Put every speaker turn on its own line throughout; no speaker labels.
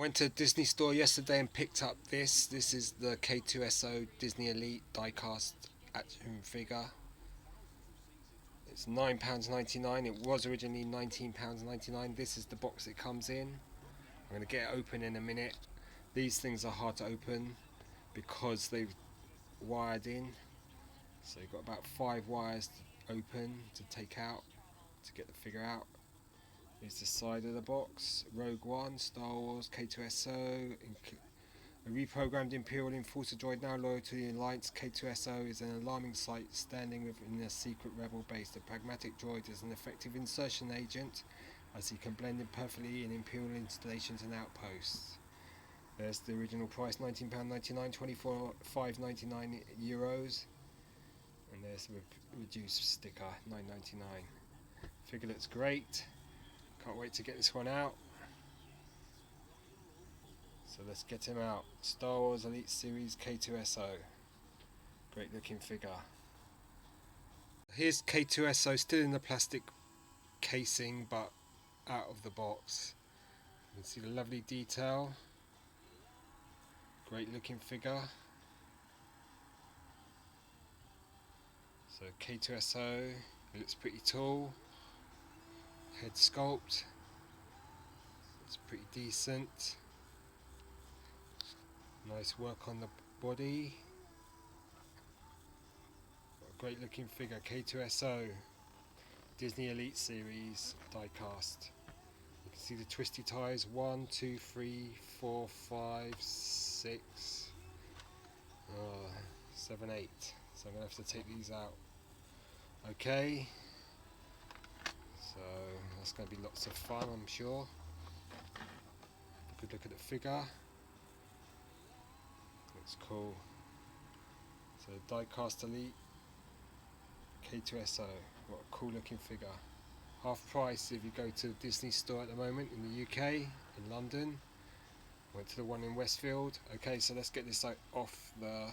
Went to a Disney store yesterday and picked up this. This is the K-2SO Disney Elite diecast action figure. It's £9.99. It was originally £19.99. This is the box it comes in. I'm going to get it open in a minute. These things are hard to open because they've wired in. So you've got about 5 wires open to take out to get the figure out. Here's the side of the box. Rogue One, Star Wars, K-2SO, a reprogrammed Imperial Enforcer droid now loyal to the Alliance. K-2SO is an alarming sight standing within a secret rebel base. The pragmatic droid is an effective insertion agent as he can blend in perfectly in Imperial installations and outposts. There's the original price, £19.99, €24,599. And there's the reduced sticker, £9.99. Figure looks great. Can't wait to get this one out. So let's get him out. Star Wars Elite Series K-2SO. Great looking figure. Here's K-2SO still in the plastic casing but out of the box. You can see the lovely detail. Great looking figure. So K-2SO, it looks pretty tall. Head sculpt, it's pretty decent. Nice work on the body. Got a great looking figure, K-2SO, Disney Elite Series diecast. You can see the twisty ties, 1, 2, 3, 4, 5, 6, 7, 8. So I'm going to have to take these out. Okay. So that's going to be lots of fun, I'm sure. Good look at the figure. Looks cool. So diecast Elite K-2SO. What a cool looking figure. Half price if you go to the Disney store at the moment in the UK, in London. Went to the one in Westfield. Okay, so let's get this off the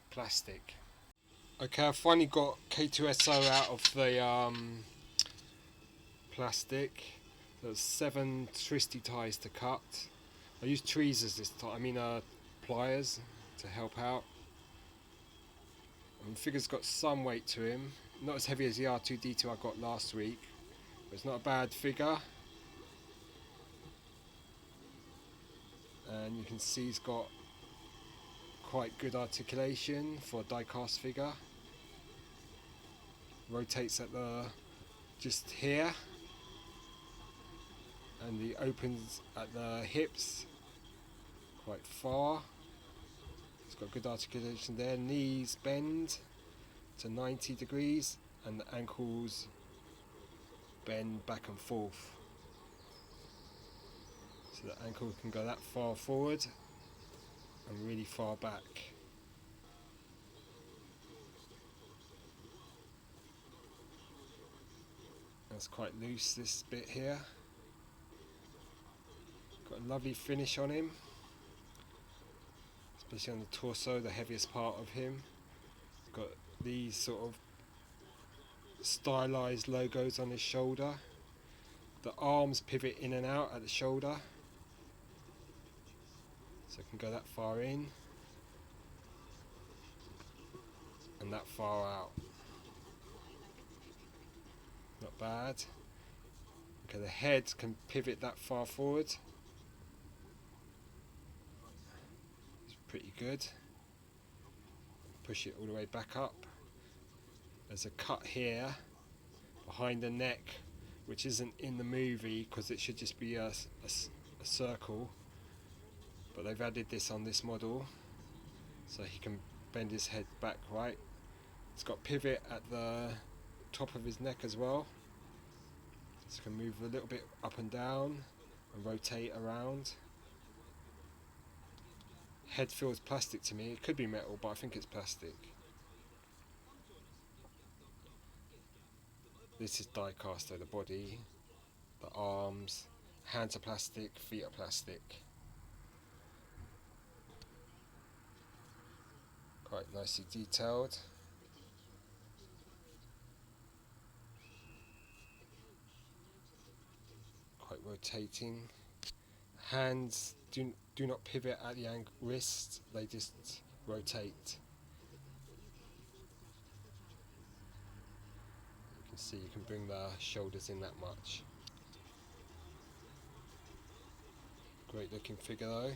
plastic. Okay, I've finally got K-2SO out of the plastic. There's 7 twisty ties to cut. I used tweezers this time, pliers to help out. And the figure's got some weight to him, not as heavy as the R2-D2 I got last week, but it's not a bad figure. And you can see he's got quite good articulation for a die-cast figure. Rotates at the just here. And he opens at the hips quite far. It's got good articulation there. Knees bend to 90 degrees and the ankles bend back and forth. So the ankle can go that far forward and really far back. That's quite loose, this bit here. Got a lovely finish on him, especially on the torso, the heaviest part of him. Got these sort of stylized logos on his shoulder. The arms pivot in and out at the shoulder, so it can go that far in and that far out. Not bad. Okay, the head can pivot that far forward. It's pretty good. Push it all the way back up. There's a cut here behind the neck, which isn't in the movie because it should just be a circle. But they've added this on this model so he can bend his head back right. It's got pivot at the top of his neck as well, so you can move a little bit up and down and rotate around. Head feels plastic to me. It could be metal, but I think it's plastic. This is die cast though, the body, the arms, hands are plastic, feet are plastic. Quite nicely detailed. Quite rotating. Hands do not pivot at the wrist, they just rotate. You can see you can bring the shoulders in that much. Great looking figure though.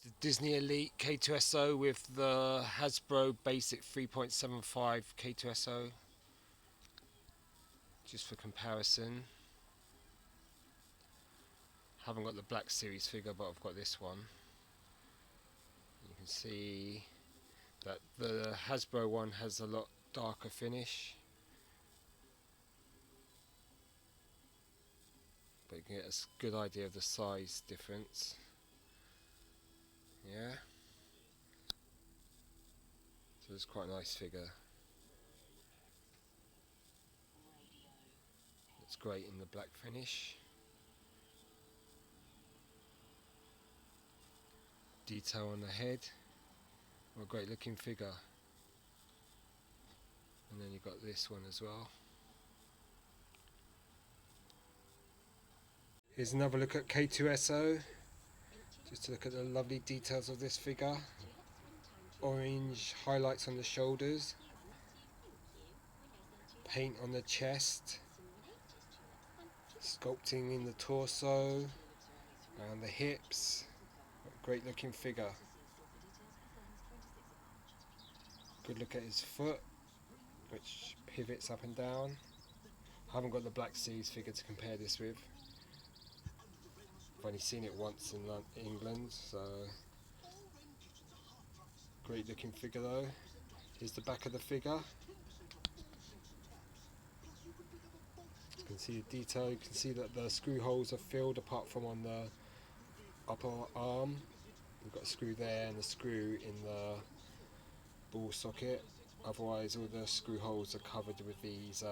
The Disney Elite K-2SO with the Hasbro Basic 3.75 K-2SO, just for comparison. Haven't got the Black Series figure, but I've got this one. You can see that the Hasbro one has a lot darker finish, but you can get a good idea of the size difference. Yeah, so it's quite a nice figure. It's great in the black finish. Detail on the head. What a great looking figure. And then you've got this one as well. Here's another look at K-2SO. Just to look at the lovely details of this figure. Orange highlights on the shoulders. Paint on the chest. Sculpting in the torso. Around the hips. What a great looking figure. Good look at his foot, which pivots up and down. I haven't got the Black Series figure to compare this with. I've only seen it once in England, so great looking figure though. Here's the back of the figure. You can see the detail. You can see that the screw holes are filled apart from on the upper arm. We've got a screw there and a screw in the ball socket. Otherwise all the screw holes are covered with these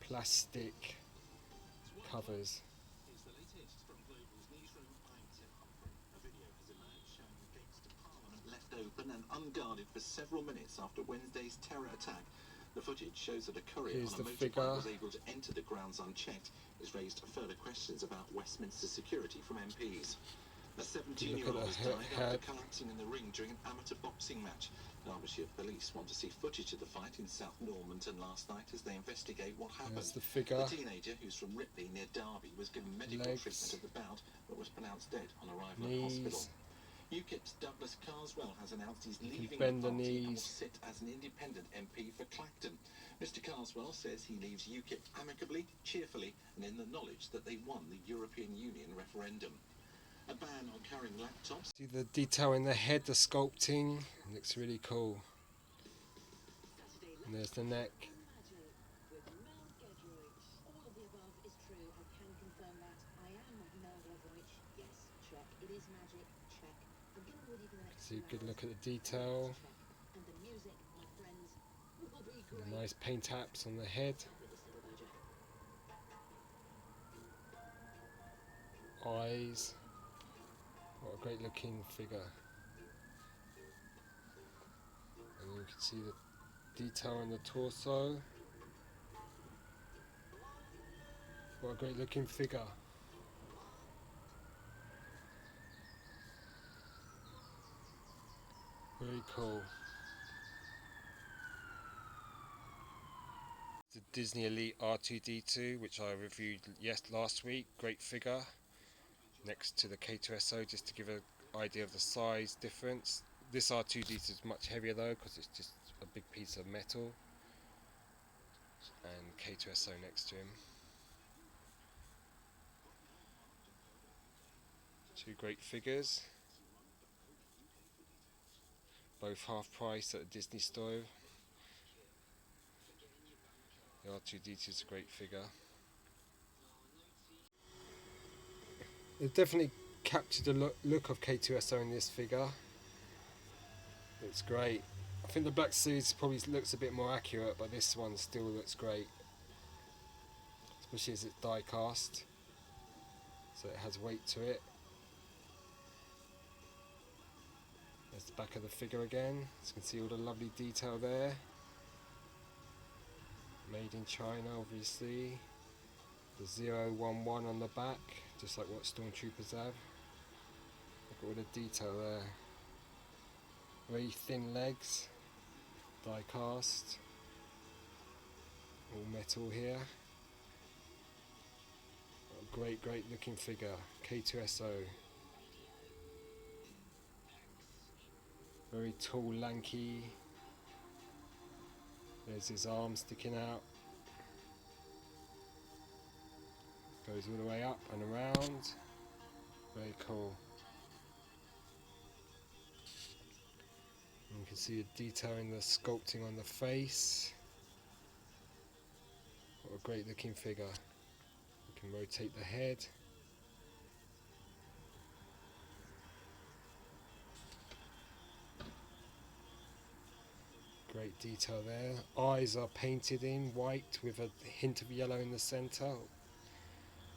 plastic covers.
Left open and unguarded for several minutes after Wednesday's terror attack. The footage shows that a courier on a motorbike was able to enter the grounds unchecked. It's raised further questions about Westminster security from MPs. A 17-year-old has died after collapsing in the ring during an amateur boxing match. Derbyshire police want to see footage of the fight in South Normanton last night as they investigate what happened. The teenager, who's from Ripley near Derby, was given medical treatment of the bout but was pronounced dead on arrival at hospital. UKIP's Douglas Carswell has announced he's leaving the party and will sit as an independent MP for Clacton. Mr Carswell says he leaves UKIP amicably, cheerfully and in the knowledge that they won the European Union referendum. A ban on carrying laptops.
See the detail in the head, the sculpting, it looks really cool. And there's the neck. See a good look at the detail. The nice paint taps on the head. Eyes. What a great looking figure. And you can see the detail on the torso. What a great looking figure. Very cool. The Disney Elite R2-D2, which I reviewed last week. Great figure. Next to the K-2SO, just to give an idea of the size difference. This R2-D2 is much heavier though, because it's just a big piece of metal. And K-2SO next to him. Two great figures. Both half price at a Disney store. The R2-D2 is a great figure. They've definitely captured the look of K-2SO in this figure. It's great. I think the Black Series probably looks a bit more accurate, but this one still looks great. Especially as it's die cast. So it has weight to it. There's the back of the figure again. So you can see all the lovely detail there. Made in China, obviously. The 011 on the back, just like what Stormtroopers have. Look at all the detail there. Very thin legs, die cast, all metal here. A great looking figure, K-2SO. Very tall, lanky. There's his arm sticking out. Goes all the way up and around. Very cool. And you can see the detail in the sculpting on the face. What a great looking figure. You can rotate the head. Great detail there. Eyes are painted in white with a hint of yellow in the centre.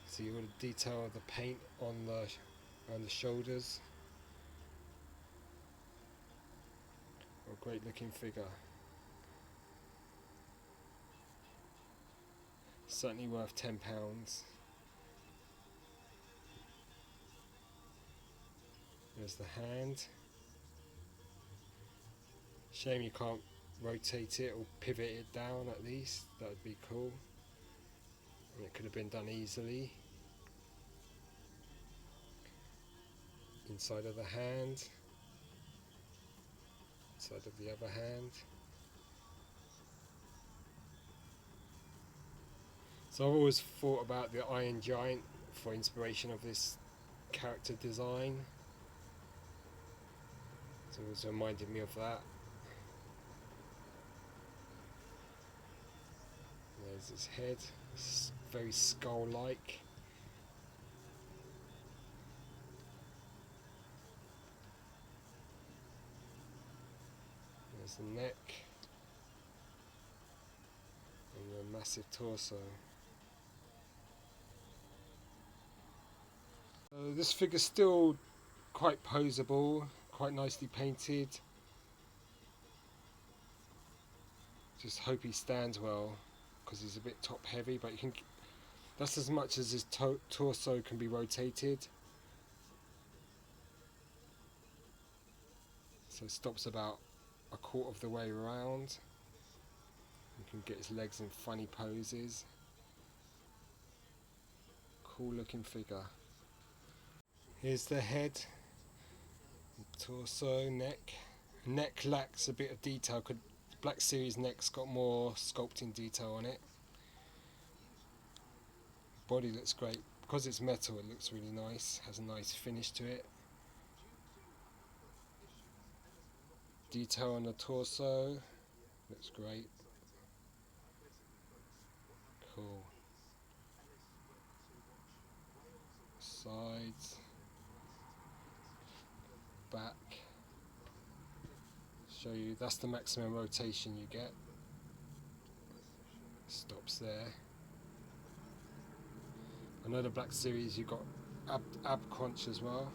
See all the detail of the paint on around the shoulders. What a great looking figure. Certainly worth £10. There's the hand. Shame you can't rotate it or pivot it down at least. That would be cool. And it could have been done easily. Inside of the hand. Inside of the other hand. So I've always thought about the Iron Giant for inspiration of this character design. So it was reminded me of that. There's his head, it's very skull-like. There's the neck and the massive torso. This figure's still quite poseable, quite nicely painted. Just hope he stands well, because he's a bit top heavy, but you can, that's as much as his torso can be rotated. So it stops about a quarter of the way around. You can get his legs in funny poses. Cool looking figure. Here's the head, torso, neck. Neck lacks a bit of detail. Black Series neck's got more sculpting detail on it. Body looks great. Because it's metal, it looks really nice. Has a nice finish to it. Detail on the torso. Looks great. Cool. Sides. Back. Show you, that's the maximum rotation you get. Stops there. I know the Black Series you got ab crunch as well.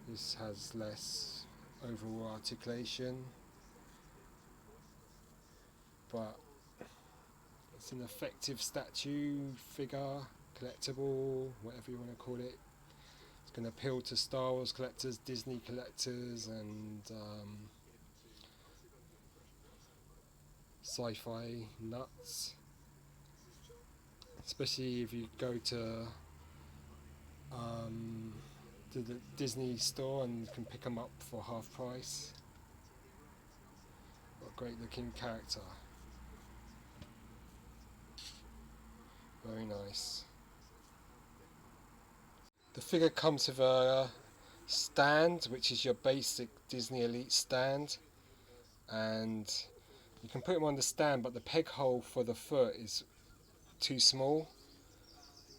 This has less overall articulation, but it's an effective statue, figure, collectible, whatever you want to call it. It's going to appeal to Star Wars collectors, Disney collectors, and sci-fi nuts. Especially if you go to the Disney store and you can pick them up for half price. What a great looking character. Very nice. The figure comes with a stand, which is your basic Disney Elite stand, and you can put him on the stand, but the peg hole for the foot is too small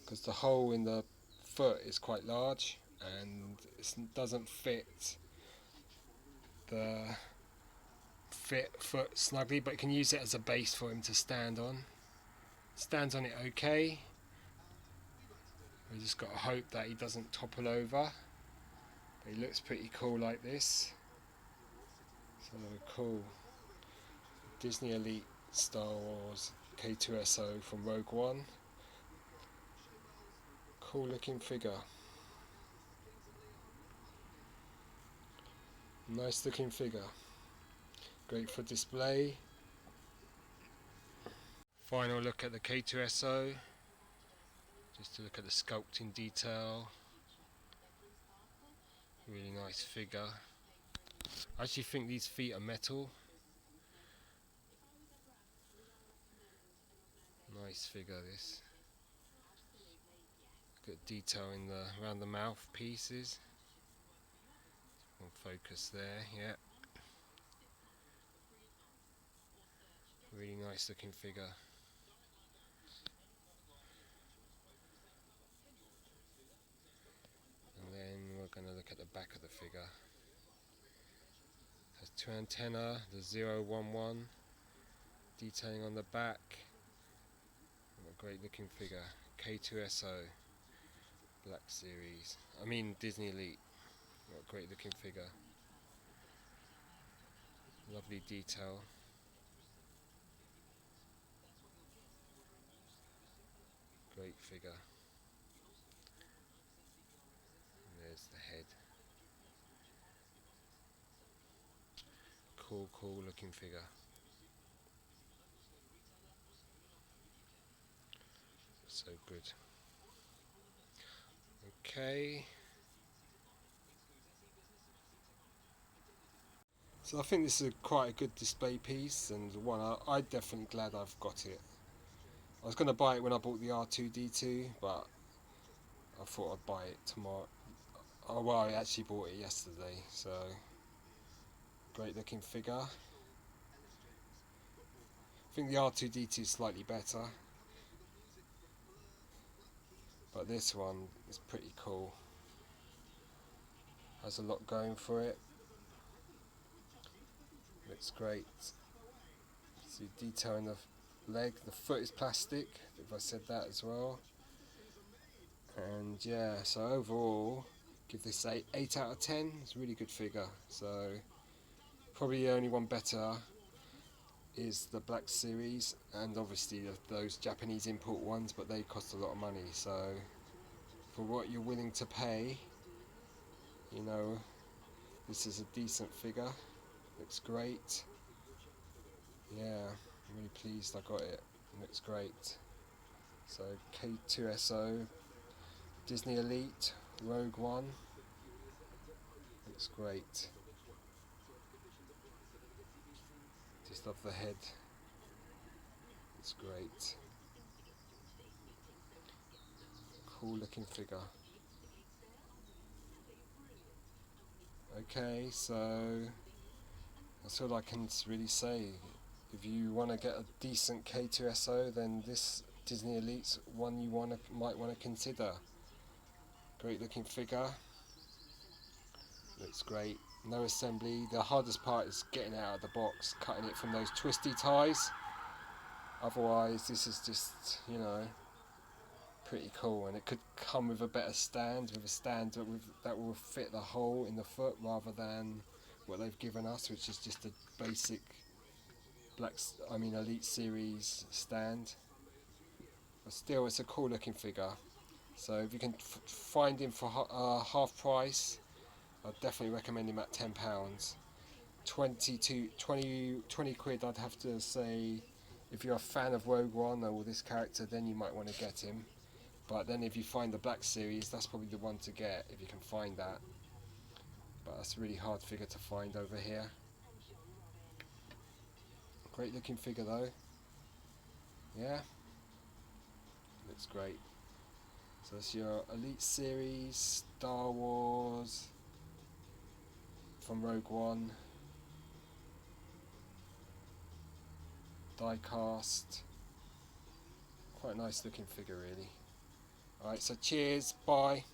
because the hole in the foot is quite large and it doesn't fit the foot snugly, but you can use it as a base for him to stand on. Stands on it okay. We just got to hope that he doesn't topple over, but he looks pretty cool like this. So cool Disney Elite Star Wars K-2SO from Rogue One. Cool looking figure. Nice looking figure. Great for display. Final look at the K-2SO. Just to look at the sculpting detail. Really nice figure. I actually think these feet are metal. Nice figure this. Look at detail in the around the mouth pieces. On focus there, yeah. Really nice looking figure. And then we're going to look at the back of the figure. Has two antennae, the 011 detailing on the back. What a great looking figure. K-2SO Black Series. I mean Disney Elite. What a great looking figure. Lovely detail. Great figure. And there's the head. Cool looking figure. So good. Okay. So I think this is quite a good display piece, and one I'm definitely glad I've got it. I was going to buy it when I bought the R2-D2, but I thought I'd buy it tomorrow. Oh well, I actually bought it yesterday, so great looking figure. I think the R2-D2 is slightly better, but this one is pretty cool. Has a lot going for it. Looks great. See detail in the leg. The foot is plastic, if I said that as well. And yeah, so overall, give this 8 out of 10. It's a really good figure. So probably the only one better is the Black Series, and obviously those Japanese import ones, but they cost a lot of money. So for what you're willing to pay, you know, this is a decent figure. Looks great. Yeah, I'm really pleased I got it. Looks great. So K-2SO Disney Elite Rogue One. Looks great. Just love the head. It's great. Cool looking figure. Okay, so that's all I can really say. If you want to get a decent K-2SO, then this Disney Elite's one you might want to consider. Great looking figure. Looks great. No assembly. The hardest part is getting it out of the box, cutting it from those twisty ties. Otherwise, this is just, you know, pretty cool, and it could come with a better stand, with a stand that will fit the hole in the foot rather than what they've given us, which is just a basic Elite Series stand. But still, it's a cool looking figure. So if you can find him for half price, I'd definitely recommend him at £10. 20 quid I'd have to say. If you're a fan of Rogue One or this character, then you might want to get him. But then if you find the Black Series, that's probably the one to get if you can find that. But that's a really hard figure to find over here. Great looking figure though. Yeah, looks great. So that's your Elite Series Star Wars from Rogue One. Die cast. Quite a nice looking figure really. Alright, so cheers, bye.